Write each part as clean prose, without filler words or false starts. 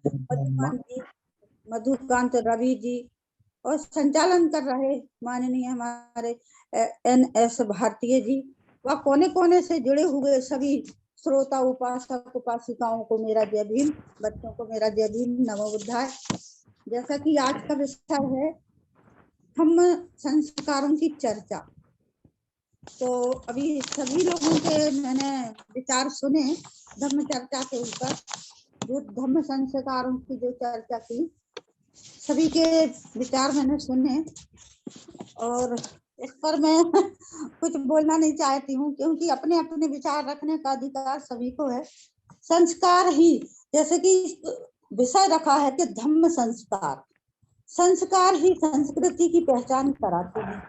मधुकांत जी, मधुकांत रवि जी, और संचालन कर रहे माननीय हमारे NS भारतीय जी, व कोने कोने से जुड़े हुए सभी श्रोता उपासक उपासिकाओं को मेरा जय भीम, बच्चों को मेरा जय भीम, नमो बुद्धाय। जैसा कि आज का विषय है धम्म संस्कारों की चर्चा, तो अभी सभी लोगों के मैंने विचार सुने धम्म चर्चा के ऊपर, जो धम्म संस्कारों की जो चर्चा की, सभी के विचार मैंने सुने, और इस पर मैं कुछ बोलना नहीं चाहती हूँ, क्योंकि अपने अपने विचार रखने का अधिकार सभी को है। संस्कार ही, जैसे कि विषय रखा है कि धम्म संस्कार, संस्कार ही संस्कृति की पहचान कराते हैं।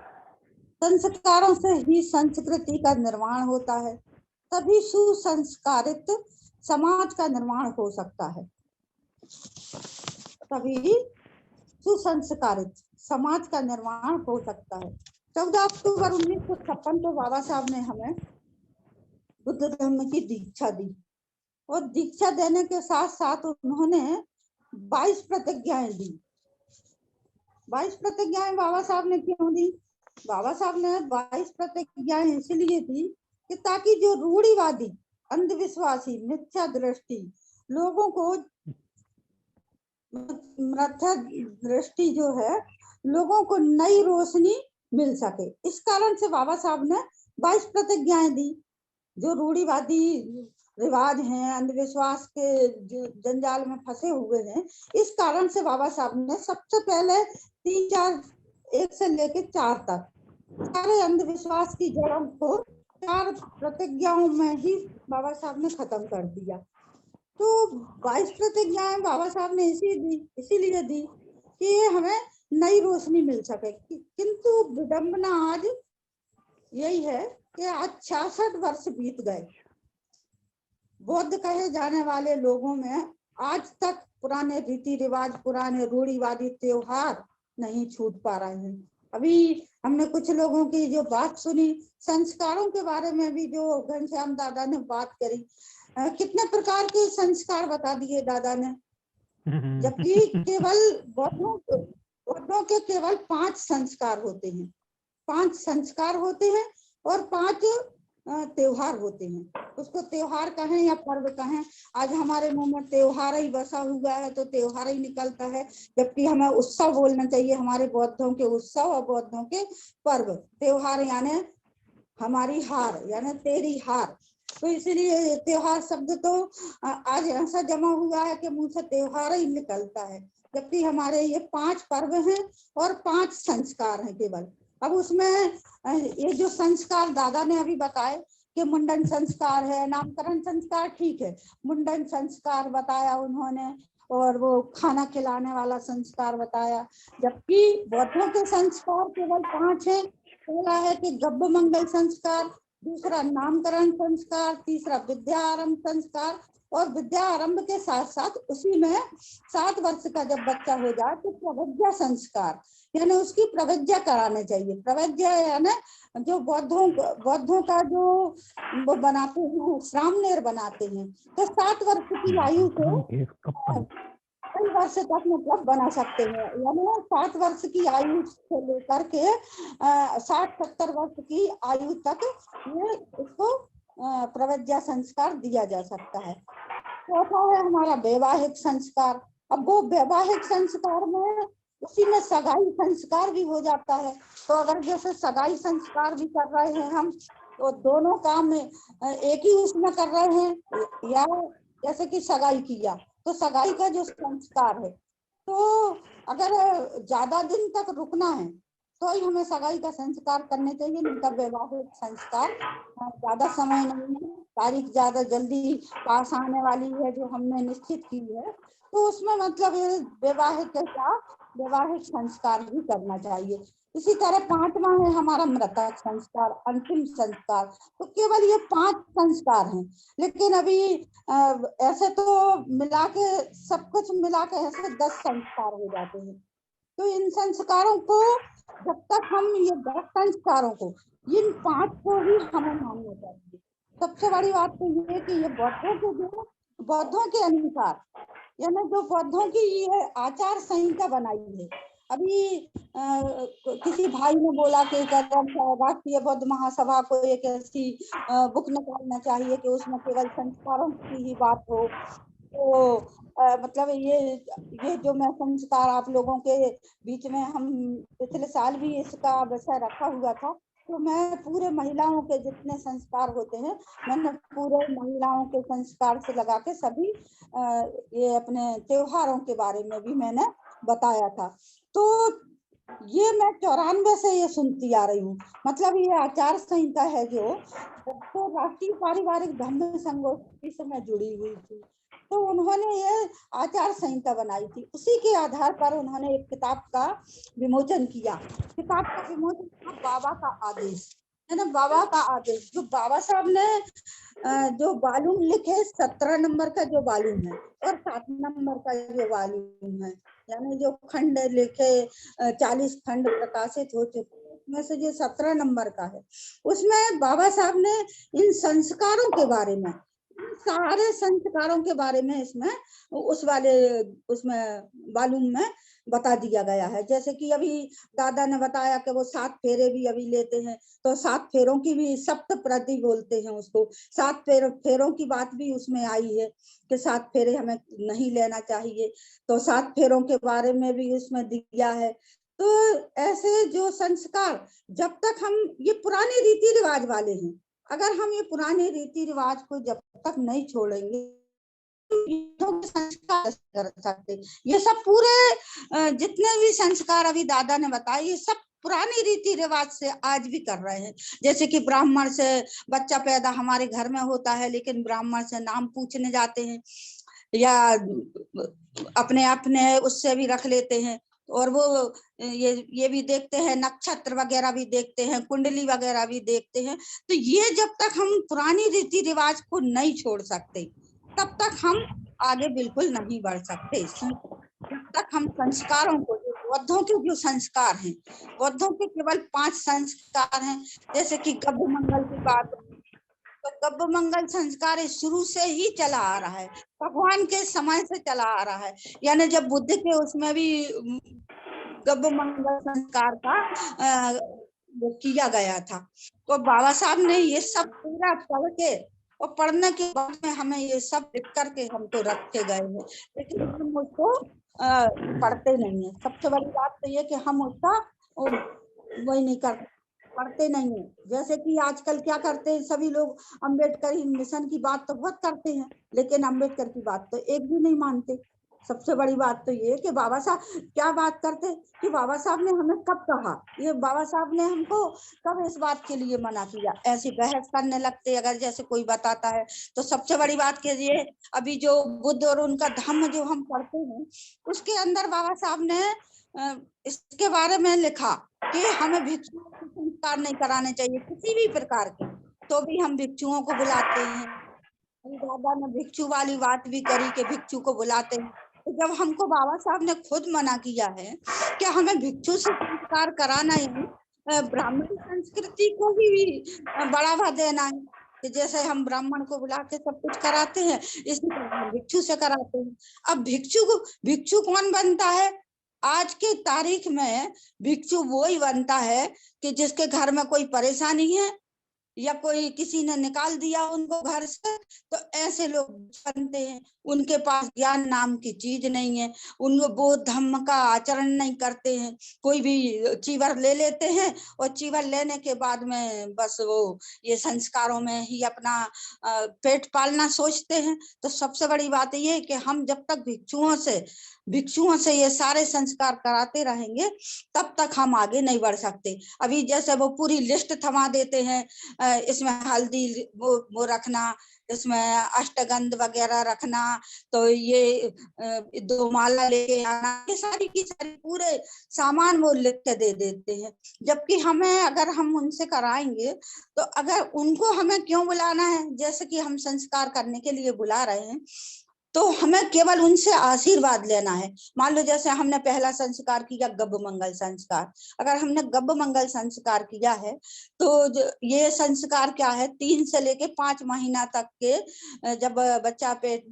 संस्कारों से ही संस्कृति का निर्माण होता है, तभी सुसंस्कारित समाज का निर्माण हो सकता है। तभी सुसंस्कारित समाज का निर्माण हो सकता है। 14 अक्टूबर 1956 को बाबा साहब ने हमें बुद्ध धर्म की दीक्षा दी, और दीक्षा देने के साथ साथ उन्होंने 22 प्रतिज्ञाएं दी। 22 प्रतिज्ञाएं बाबा साहब ने क्यों दी? बाबा साहब ने 22 प्रतिज्ञाएं इसलिए दी कि ताकि जो रूढ़िवादी, अंधविश्वासी, मिथ्या दृष्टि लोगों को, मिथ्या दृष्टि जो है, लोगों को नई रोशनी मिल सके। इस कारण से बाबा साहब ने 22 प्रतिज्ञाएं दी। जो रूढ़िवादी रिवाज हैं, अंधविश्वास के जंजाल में फंसे हुए हैं, इस कारण से बाबा साहब ने सबसे पहले 3-4, 1 से लेकर 4 तक सारे अंधविश्वास की जड़ों को 4 प्रतिज्ञाओं में ही बाबा साहब ने खत्म कर दिया। तो 22 प्रतिज्ञाएं बाबा साहब ने इसीलिए दी कि हमें नई रोशनी मिल सके। किंतु विडंबना आज यही है कि आज 66 वर्ष बीत गए, बौद्ध कहे जाने वाले लोगों में आज तक पुराने रीति रिवाज, पुराने रूढ़िवादी त्योहार नहीं छूट पा रहे हैं। अभी हमने कुछ लोगों की जो बात सुनी, संस्कारों के बारे में भी जो घनश्याम दादा ने बात करी, कितने प्रकार के संस्कार बता दिए दादा ने, जबकि केवल बौद्धों के केवल 5 संस्कार होते हैं, 5 संस्कार होते हैं और 5 त्योहार होते हैं। उसको त्योहार कहें या पर्व कहें, आज हमारे मुंह में त्योहार ही बसा हुआ है तो त्योहार ही निकलता है, जबकि हमें उत्सव बोलना चाहिए। हमारे बौद्धों के उत्सव और बौद्धों के पर्व, त्योहार यानी हमारी हार, यानी तेरी हार। तो इसलिए त्योहार शब्द तो आज ऐसा जमा हुआ है कि मुंह से त्योहार ही निकलता है, जबकि हमारे ये 5 पर्व हैं और 5 संस्कार हैं केवल। अब उसमें ये जो संस्कार दादा ने अभी बताए कि मुंडन संस्कार है, नामकरण संस्कार, ठीक है, मुंडन संस्कार बताया उन्होंने, और वो खाना खिलाने वाला संस्कार बताया, जबकि बौद्धों के संस्कार केवल 5 है। पहला है कि गब्ब मंगल संस्कार, दूसरा नामकरण संस्कार, तीसरा विद्या आरंभ संस्कार, और विद्या आरंभ के साथ साथ उसी में 7 वर्ष का जब बच्चा हो जाए तो प्रवज्ञा संस्कार, यानी उसकी प्रवज्ञा कराने चाहिए। प्रवज्ञा यानी जो बौद्धों का जो वो बनाते हैं, श्रामनेर बनाते हैं, तो 7 वर्ष की आयु को कई वर्ष तक मतलब बना सकते हैं, यानी 7 वर्ष की आयु से लेकर के 60-70 वर्ष की आयु तक ये इसको प्रवज्ञा संस्कार दिया जा सकता है। चौथा है हमारा वैवाहिक संस्कार। अब वो वैवाहिक संस्कार में उसी में सगाई संस्कार भी हो जाता है। तो अगर जैसे सगाई संस्कार भी कर रहे हैं हम, तो दोनों काम में एक ही उसमें कर रहे हैं, या जैसे कि सगाई किया तो सगाई का जो संस्कार है, तो अगर ज्यादा दिन तक रुकना है तो ही हमें सगाई का संस्कार करने चाहिए, नहीं तो वैवाहिक संस्कार ज्यादा समय नहीं है, तारीख ज्यादा जल्दी पास आने वाली है जो हमने निश्चित की है, तो उसमें मतलब वैवाहिक संस्कार भी करना चाहिए। इसी तरह 5वां है हमारा मृतक संस्कार, अंतिम संस्कार। तो केवल ये 5 संस्कार हैं, लेकिन अभी ऐसे तो मिला के सब कुछ मिला के ऐसे 10 संस्कार हो जाते हैं। तो इन संस्कारों को जब तक हम ये 10 संस्कारों को, इन 5 को ही हमें मानना चाहिए। सबसे बड़ी बात तो ये कि ये बौद्धों के अनुसार यानी जो बौद्धों की ये आचार संहिता बनाई है। अभी किसी भाई ने बोला कि राष्ट्रीय बौद्ध महासभा को एक ऐसी बुक निकालना चाहिए कि उसमें केवल संस्कारों की ही बात हो। तो मतलब ये जो मैं संस्कार आप लोगों के बीच में, हम पिछले साल भी इसका विषय रखा हुआ था, तो मैं पूरे महिलाओं के जितने संस्कार होते हैं, मैंने पूरे महिलाओं के संस्कार से लगा के सभी ये अपने त्योहारों के बारे में भी मैंने बताया था। तो ये मैं 94 से ये सुनती आ रही हूँ। मतलब ये आचार संहिता है जो तो राष्ट्रीय पारिवारिक धर्म संगोष्ठी से मैं जुड़ी हुई थी, तो उन्होंने ये आचार संहिता बनाई थी। उसी के आधार पर उन्होंने एक किताब का विमोचन किया। किताब का विमोचन था बाबा का आदेश, है ना, बाबा का आदेश। जो बाबा साहब ने जो वॉल्यूम लिखे, 17 नंबर का जो वॉल्यूम है और 7 नंबर का जो वॉल्यूम है, यानी जो खंड लिखे 40 खंड प्रकाशित हो चुके, उसमें से जो 17 नंबर का है, उसमें बाबा साहब ने इन संस्कारों के बारे में, सारे संस्कारों के बारे में इसमें उस वाले उसमें वॉल्यूम में बता दिया गया है। जैसे कि अभी दादा ने बताया कि वो 7 फेरे भी अभी लेते हैं, तो 7 फेरों की भी सप्त प्रति बोलते हैं उसको। 7 फेरों की बात भी उसमें आई है कि 7 फेरे हमें नहीं लेना चाहिए, तो 7 फेरों के बारे में भी उसमें दिया है। तो ऐसे जो संस्कार, जब तक हम ये पुराने रीति रिवाज वाले हैं, अगर हम ये पुराने रीति रिवाज को जब तक नहीं छोड़ेंगे, संस्कार कर सकते। ये सब पूरे जितने भी संस्कार अभी दादा ने बताए, ये सब पुराने रीति रिवाज से आज भी कर रहे हैं। जैसे कि ब्राह्मण से बच्चा पैदा हमारे घर में होता है, लेकिन ब्राह्मण से नाम पूछने जाते हैं, या अपने अपने उससे भी रख लेते हैं, और वो ये भी देखते हैं, नक्षत्र वगैरह भी देखते हैं, कुंडली वगैरह भी देखते हैं। तो ये जब तक हम पुरानी रीति रिवाज को नहीं छोड़ सकते, तब तक हम आगे बिल्कुल नहीं बढ़ सकते। जब तक हम संस्कारों को, जो बौद्धों के जो संस्कार हैं, बौद्धों के केवल 5 संस्कार हैं। जैसे कि गब्ब मंगल की बात, तो गब्ब मंगल संस्कार शुरू से ही चला आ रहा है, भगवान के समय से चला आ रहा है। यानी जब बुद्ध के उसमें भी गब्ब मंगल संस्कार का वो किया गया था, तो बाबा साहब ने ये सब पूरा पढ़ के, और पढ़ने के बाद में हमें ये सब लिख करके हमको रख के गए हैं, लेकिन हम उसको पढ़ते नहीं है। सबसे बड़ी बात तो ये कि हम उसका वही नहीं कर पढ़ते नहीं है। जैसे कि आजकल क्या करते हैं सभी लोग, अम्बेडकर मिशन की बात तो बहुत करते हैं, लेकिन अम्बेडकर की बात तो एक भी नहीं मानते। सबसे बड़ी बात तो ये कि बाबा साहब क्या बात करते कि बाबा साहब ने हमें कब कहा, ये बाबा साहब ने हमको कब इस बात के लिए मना किया, ऐसी बहस करने लगते अगर जैसे कोई बताता है। तो सबसे बड़ी बात के लिए अभी जो बुद्ध और उनका धम्म जो हम पढ़ते हैं, उसके अंदर बाबा साहब ने इसके बारे में लिखा कि हमें भिक्षुओं को संस्कार नहीं कराने चाहिए किसी भी प्रकार के, तो भी हम भिक्षुओं को बुलाते हैं। दादा ने भिक्षु वाली बात भी करी कि भिक्षु को बुलाते हैं। तो जब हमको बाबा साहब ने खुद मना किया है कि हमें भिक्षु से संस्कार कराना है, ब्राह्मण संस्कृति को भी बढ़ावा देना है, कि जैसे हम ब्राह्मण को बुला के सब कुछ कराते हैं, इसी तरह हम भिक्षु से कराते हैं। अब भिक्षु कौन बनता है आज के तारीख में? भिक्षु वो ही बनता है कि जिसके घर में कोई परेशानी है, या कोई किसी ने निकाल दिया उनको घर से, तो ऐसे लोग बनते हैं। उनके पास ज्ञान नाम की चीज नहीं है, उनको वो धम्म का आचरण नहीं करते हैं। कोई भी चीवर ले लेते हैं, और चीवर लेने के बाद में बस वो ये संस्कारों में ही अपना पेट पालना सोचते हैं। तो सबसे बड़ी बात ये है कि हम जब तक भिक्षुओं से ये सारे संस्कार कराते रहेंगे, तब तक हम आगे नहीं बढ़ सकते। अभी जैसे वो पूरी लिस्ट थमा देते हैं, इसमें हल्दी वो रखना, इसमें अष्टगंध वगैरह रखना, तो ये 2 माला लेके आना, ये सारी की सारी पूरे सामान वो लिख के दे देते हैं। जबकि हमें, अगर हम उनसे कराएंगे, तो अगर उनको हमें क्यों बुलाना है, जैसे कि हम संस्कार करने के लिए बुला रहे हैं, तो हमें केवल उनसे आशीर्वाद लेना है। मान लो जैसे हमने पहला संस्कार किया गब्ब मंगल संस्कार, अगर हमने गब्ब मंगल संस्कार किया है, तो ये संस्कार क्या है, 3 से लेके 5 महीना तक के जब बच्चा पेट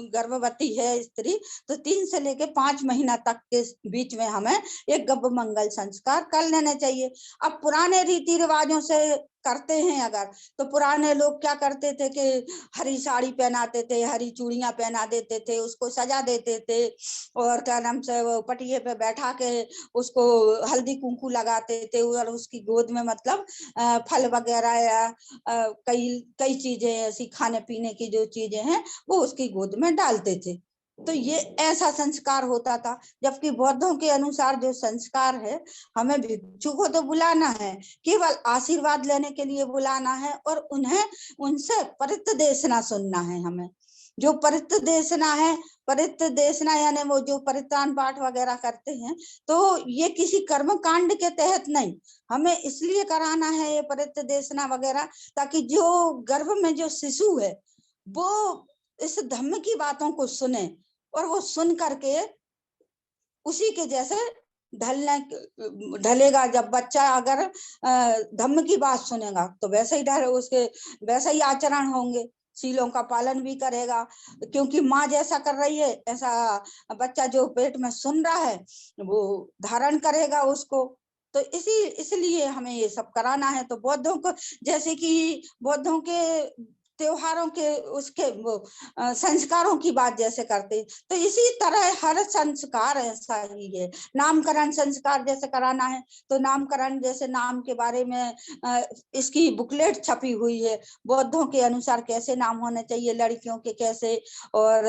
गर्भवती है स्त्री तो 3 से लेके 5 महीना तक के बीच में हमें एक गभ मंगल संस्कार कर लेना चाहिए। अब पुराने रीति रिवाजों से करते हैं अगर, तो पुराने लोग क्या करते थे कि हरी साड़ी पहनाते थे, हरी चूड़ियां पहना देते थे, उसको सजा देते थे और क्या नाम से वो पटिये पे बैठा के उसको हल्दी कुंकू लगाते थे और उसकी गोद में मतलब फल वगैरह या कई कई चीजें ऐसी खाने पीने की जो चीजें हैं वो उसकी गोद में डालते थे। तो ये ऐसा संस्कार होता था। जबकि बौद्धों के अनुसार जो संस्कार है, हमें भिक्षु को तो बुलाना है, केवल आशीर्वाद लेने के लिए बुलाना है और उन्हें उनसे परितदेशना सुनना है। हमें जो परितदेशना है, परितदेशना यानी वो जो परित्राण पाठ वगैरह करते हैं, तो ये किसी कर्म कांड के तहत नहीं, हमें इसलिए कराना है ये परितदेशना वगैरह ताकि जो गर्भ में जो शिशु है वो इस धम्म की बातों को सुने और वो सुन करके उसी के जैसे ढलेगा। जब बच्चा अगर धम्म की बात सुनेगा तो वैसे ही ढले, उसके वैसा ही आचरण होंगे, शीलों का पालन भी करेगा, क्योंकि माँ जैसा कर रही है ऐसा बच्चा जो पेट में सुन रहा है वो धारण करेगा उसको। तो इसलिए हमें ये सब कराना है। तो बौद्धों को जैसे कि बौद्धों के त्योहारों के उसके वो संस्कारों की बात जैसे करते, तो इसी तरह हर संस्कार ऐसा ही है। नामकरण संस्कार जैसे कराना है तो नामकरण जैसे नाम के बारे में इसकी बुकलेट छपी हुई है, बौद्धों के अनुसार कैसे नाम होने चाहिए, लड़कियों के कैसे और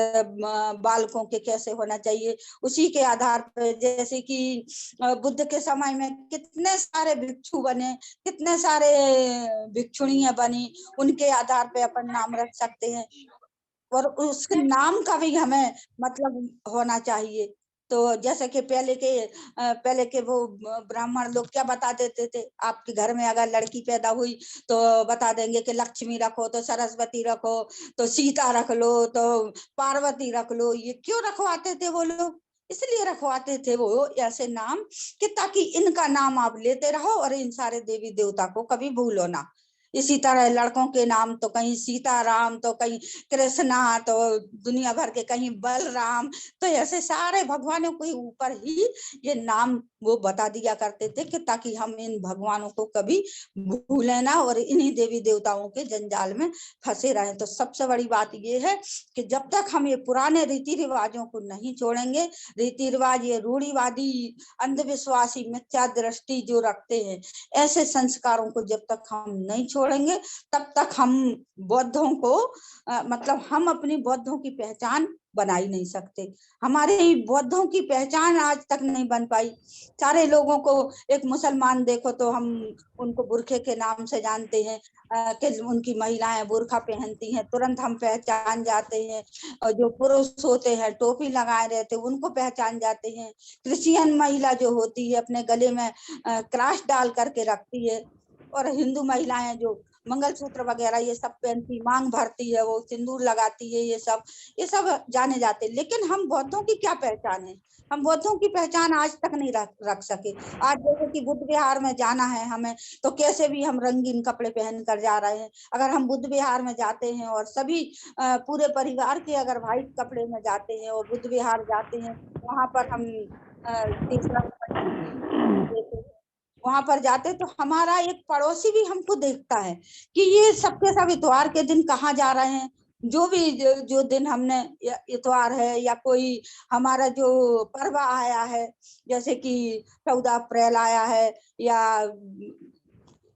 बालकों के कैसे होना चाहिए, उसी के आधार पर। जैसे कि बुद्ध के समय में कितने सारे भिक्षु बने, कितने सारे भिक्षुणियां बनी, उनके आधार पे अपन नाम रख सकते हैं और उस नाम का भी हमें मतलब होना चाहिए। तो जैसे कि पहले के वो ब्राह्मण लोग क्या बता देते थे, आपके घर में अगर लड़की पैदा हुई तो बता देंगे कि लक्ष्मी रखो, तो सरस्वती रखो, तो सीता रख लो, तो पार्वती रख लो। ये क्यों रखवाते थे वो लोग? इसलिए रखवाते थे वो ऐसे नाम कि ताकि इनका नाम आप लेते रहो और इन सारे देवी देवता को कभी भूलो ना। इसी तरह लड़कों के नाम तो कहीं सीताराम, तो कहीं कृष्णा, तो दुनिया भर के कहीं बलराम, तो ऐसे सारे भगवानों के ऊपर ही ये नाम वो बता दिया करते थे कि ताकि हम इन भगवानों को कभी भूले ना और इन्हीं देवी देवताओं के जंजाल में फंसे रहें। तो सबसे बड़ी बात ये है कि जब तक हम ये पुराने रीति रिवाजों को नहीं छोड़ेंगे, रीति रिवाज ये रूढ़िवादी अंधविश्वासी मिथ्या दृष्टि जो रखते हैं, ऐसे संस्कारों को जब तक हम नहीं छोड़ेंगे तब तक हम बौद्धों को मतलब हम अपनी बौद्धों की पहचान बना ही नहीं सकते। हमारे बौद्धों की पहचान आज तक नहीं बन पाई। सारे लोगों को, एक मुसलमान देखो तो हम उनको बुरखे के नाम से जानते हैं कि उनकी महिलाएं बुरखा पहनती हैं, तुरंत हम पहचान जाते हैं। और जो पुरुष होते हैं टोपी लगाए रहते हैं उनको पहचान जाते हैं। क्रिश्चियन महिला जो होती है अपने गले में क्रॉस डाल करके रखती है, और हिंदू महिलाएं जो मंगलसूत्र वगैरह ये सब पहनती, मांग भरती है, वो सिंदूर लगाती है, ये सब जाने जाते। लेकिन हम बौद्धों की क्या पहचान है? हम बौद्धों की पहचान आज तक नहीं रख सके। आज जैसे कि बुद्ध विहार में जाना है हमें, तो कैसे भी हम रंगीन कपड़े पहन कर जा रहे हैं। अगर हम बुद्ध विहार में जाते हैं और सभी पूरे परिवार के अगर व्हाइट कपड़े में जाते हैं और बुद्ध विहार जाते हैं, वहां पर हम तीसरा वहां पर जाते तो हमारा एक पड़ोसी भी हमको देखता है कि ये सबके सब इतवार के दिन कहाँ जा रहे हैं। जो भी जो दिन हमने इतवार है या कोई हमारा जो पर्व आया है, जैसे कि 14 अप्रैल आया है या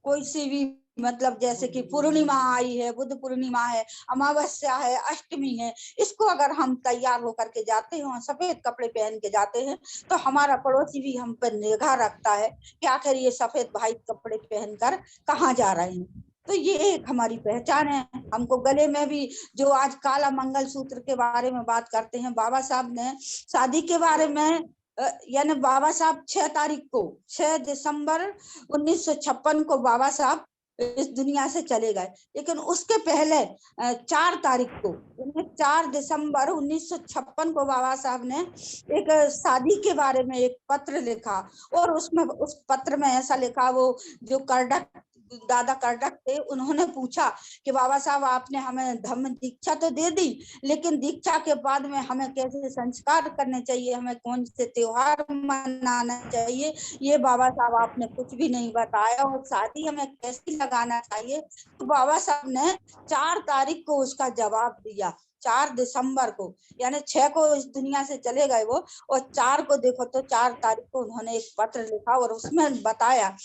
कोई सी भी मतलब जैसे कि पूर्णिमा आई है, बुद्ध पूर्णिमा है, अमावस्या है, अष्टमी है, इसको अगर हम तैयार होकर के जाते हैं, सफेद कपड़े पहन के जाते हैं, तो हमारा पड़ोसी भी हम पर निगाह रखता है कि आखिर ये सफेद भाई कपड़े पहनकर कहाँ जा रहे हैं। तो ये एक हमारी पहचान है। हमको गले में भी जो आज काला मंगलसूत्र के बारे में बात करते हैं, बाबा साहब ने शादी के बारे में यानी बाबा साहब 6 तारीख को 6 दिसंबर 1956 को बाबा साहब इस दुनिया से चले गए। लेकिन उसके पहले 4 तारीख को 4 दिसंबर 1956 को बाबा साहब ने एक शादी के बारे में एक पत्र लिखा और उसमें उस पत्र में ऐसा लिखा, वो जो कर्डक दादा कर्डक थे, उन्होंने पूछा कि बाबा साहब आपने हमें धम्म दीक्षा तो दे दी, लेकिन दीक्षा के बाद में हमें कैसे संस्कार करने चाहिए, हमें कौन से त्योहार मनाना चाहिए, ये बाबा साहब आपने कुछ भी नहीं बताया, और शादी हमें कैसे लगाना चाहिए। तो बाबा साहब ने 4 तारीख को उसका जवाब दिया, 4 दिसंबर को, यानी 6 को इस दुनिया से चले गए वो, और 4 को देखो तो 4 तारीख को उन्होंने एक पत्र लिखा और उसमें बताया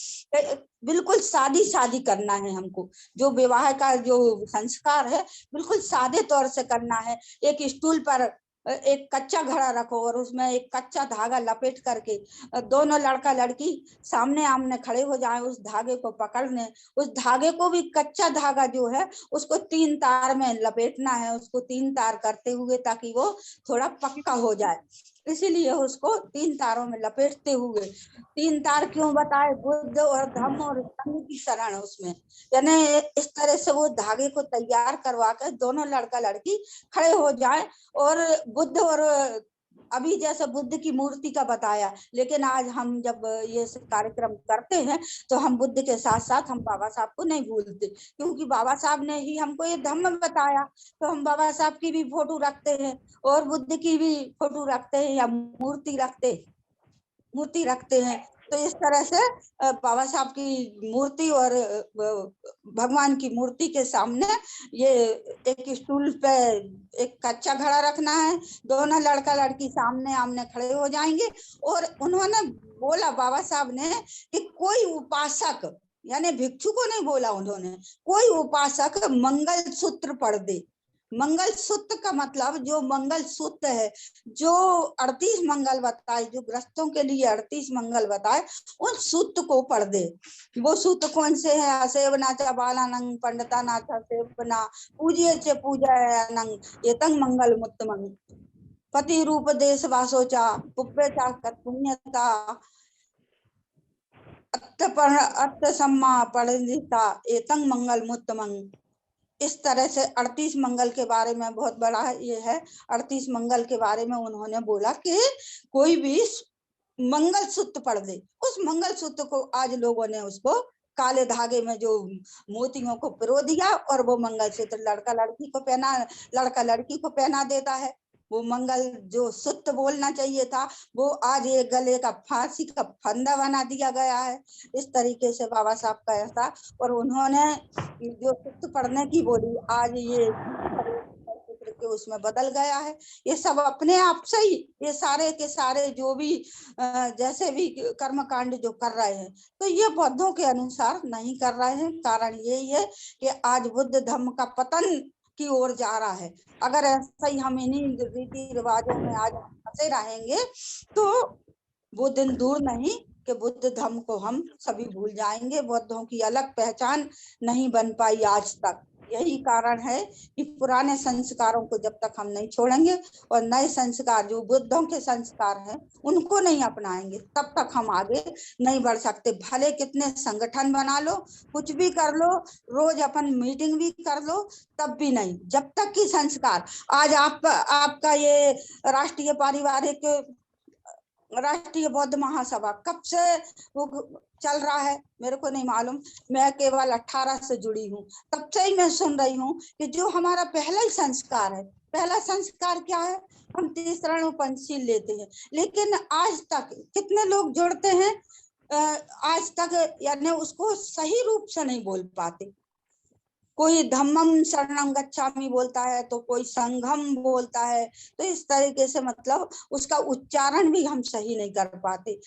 बिल्कुल शादी शादी करना है हमको, जो विवाह का जो संस्कार है बिल्कुल सादे तौर से करना है। एक स्टूल पर एक कच्चा घड़ा रखो और उसमें एक कच्चा धागा लपेट करके दोनों लड़का लड़की सामने आमने खड़े हो जाएं, उस धागे को पकड़ने, उस धागे को भी कच्चा धागा जो है उसको 3 तार में लपेटना है, उसको 3 तार करते हुए, ताकि वो थोड़ा पक्का हो जाए, इसीलिए उसको 3 तारों में लपेटते हुए। 3 तार क्यों बताए? बुद्ध और धम्म और संघ की शरण उसमें, यानी इस तरह से वो धागे को तैयार करवा कर दोनों लड़का लड़की खड़े हो जाए। और बुद्ध और अभी जैसे बुद्ध की मूर्ति का बताया, लेकिन आज हम जब ये कार्यक्रम करते हैं तो हम बुद्ध के साथ साथ हम बाबा साहब को नहीं भूलते, क्योंकि बाबा साहब ने ही हमको ये धम्म बताया, तो हम बाबा साहब की भी फोटो रखते हैं और बुद्ध की भी फोटो रखते हैं या मूर्ति रखते हैं। तो इस तरह से बाबा साहब की मूर्ति और भगवान की मूर्ति के सामने ये एक स्टूल पे एक कच्चा घड़ा रखना है, दोनों लड़का लड़की सामने आमने खड़े हो जाएंगे। और उन्होंने बोला बाबा साहब ने कि कोई उपासक, यानी भिक्षु को नहीं बोला उन्होंने, कोई उपासक मंगल सूत्र पढ़ दे। मंगल सूत्र का मतलब जो मंगल सूत्र है, जो 38 मंगल बताए, जो ग्रस्तों के लिए 38 मंगल बताए, उन सूत्र को पढ़ दे। वो सूत्र कौन से हैं? असेवना च बालानंग पंडिता सेवना पूज्य च पूजनंग एतंग मंगल मुत्तमंग पति रूप देश वासोचा पुप्य चा पुण्यता अत्त सम्मा परिता एतंग मंगल मुत्तमंग। इस तरह से 38 मंगल के बारे में बहुत बड़ा ये है। 38 मंगल के बारे में उन्होंने बोला कि कोई भी मंगल सूत्र पढ़ दे। उस मंगल सूत्र को आज लोगों ने उसको काले धागे में जो मोतियों को पिरो दिया और वो मंगल सूत्र लड़का लड़की को पहना, लड़का लड़की को पहना देता है। वो मंगल जो सूत्र बोलना चाहिए था वो आज ये गले का फांसी का फंदा बना दिया गया है। इस तरीके से बाबा साहब का ऐसा, और उन्होंने जो सूत्र पढ़ने की बोली आज ये के उसमें बदल गया है। ये सब अपने आप से ही ये सारे के सारे जो भी जैसे भी कर्मकांड जो कर रहे हैं, तो ये बौद्धों के अनुसार नहीं कर रहे हैं। कारण यही है कि आज बुद्ध धर्म का पतन की ओर जा रहा है। अगर ऐसा ही हम इन्हीं रीति रिवाजों में आज फंसे रहेंगे तो वो दिन दूर नहीं कि बुद्ध धर्म को हम सभी भूल जाएंगे। बौद्धों की अलग पहचान नहीं बन पाई आज तक। यही कारण है कि पुराने संस्कारों को जब तक हम नहीं छोड़ेंगे और नए संस्कार जो बुद्धों के संस्कार हैं उनको नहीं अपनाएंगे, तब तक हम आगे नहीं बढ़ सकते। भले कितने संगठन बना लो, कुछ भी कर लो, रोज अपन मीटिंग भी कर लो, तब भी नहीं, जब तक कि संस्कार। आज आपका ये राष्ट्रीय पारिवारिक राष्ट्रीय बौद्ध महासभा कब से वो चल रहा है मेरे को नहीं मालूम। मैं केवल 18 से जुड़ी हूँ, तब से ही मैं सुन रही हूँ कि जो हमारा पहला ही संस्कार है, पहला संस्कार क्या है? हम तीसरा पंचशील लेते हैं, लेकिन आज तक कितने लोग जुड़ते हैं आज तक, यानी उसको सही रूप से नहीं बोल पाते। कोई धम्मम शरणं गच्छामि बोलता है तो कोई संघम बोलता है, तो इस तरीके से मतलब उसका उच्चारण भी हम सही नहीं कर पाते।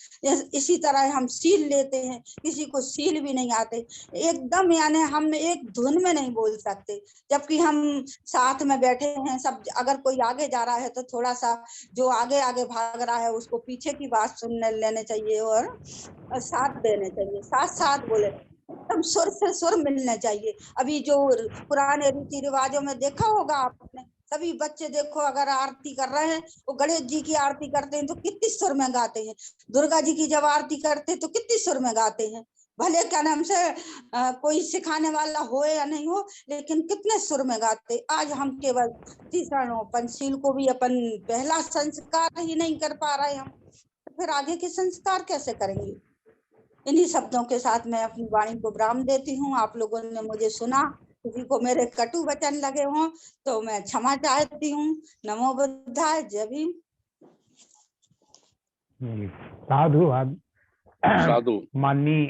इसी तरह हम सील लेते हैं, किसी को सील भी नहीं आते एकदम, यानी हम एक धुन में नहीं बोल सकते, जबकि हम साथ में बैठे हैं सब। अगर कोई आगे जा रहा है तो थोड़ा सा जो आगे आगे भाग रहा है उसको पीछे की बात सुनने लेने चाहिए और साथ देने चाहिए, साथ साथ बोले, एकदम सुर से सुर मिलना चाहिए। अभी जो पुराने रीति रिवाजों में देखा होगा आपने, सभी बच्चे देखो अगर आरती कर रहे हैं, वो गणेश जी की आरती करते हैं तो कितनी सुर में गाते हैं, दुर्गा जी की जब आरती करते हैं तो कितनी सुर में गाते हैं। भले क्या नाम से कोई सिखाने वाला हो या नहीं हो, लेकिन कितने सुर में गाते। आज हम केवल तीसरा पंचशील को भी अपन पहला संस्कार ही नहीं कर पा रहे हम, तो फिर आगे के संस्कार कैसे करेंगे? इन्हीं शब्दों के साथ मैं अपनी वाणी को विराम देती हूँ। आप लोगों ने मुझे सुना, किसी को मेरे कटु वचन लगे हों तो मैं क्षमा चाहती हूँ। नमो बुद्धाय, जय भीम। साधुवाद साधु। माननीय